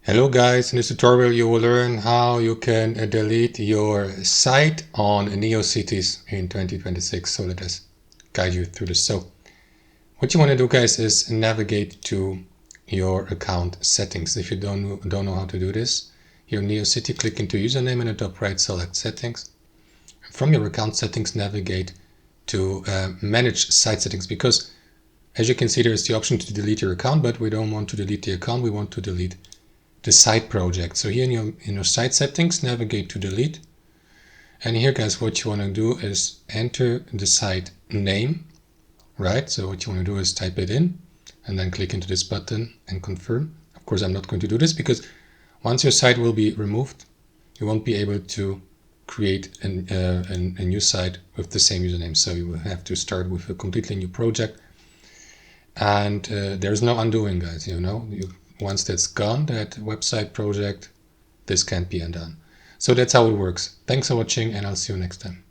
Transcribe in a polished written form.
Hello guys, in this tutorial you will learn how you can delete your site on Neocities in 2026. So let us guide you through this. So what you want to do, guys, is navigate to your account settings. If you don't know how to do this, here in Neocity, click into username and at the top right select settings. From your account settings, navigate to manage site settings, because as you can see, there's the option to delete your account, but we don't want to delete the account, we want to delete the site project. So here in your site settings, navigate to delete. And here, guys, what you want to do is enter the site name, right? So what you want to do is type it in and then click into this button and confirm. Of course, I'm not going to do this because once your site will be removed, you won't be able to create a new site with the same username. So you will have to start with a completely new project. And there's no undoing, guys, once that's gone, that website project, this can't be undone. So that's how it works. Thanks for watching, and I'll see you next time.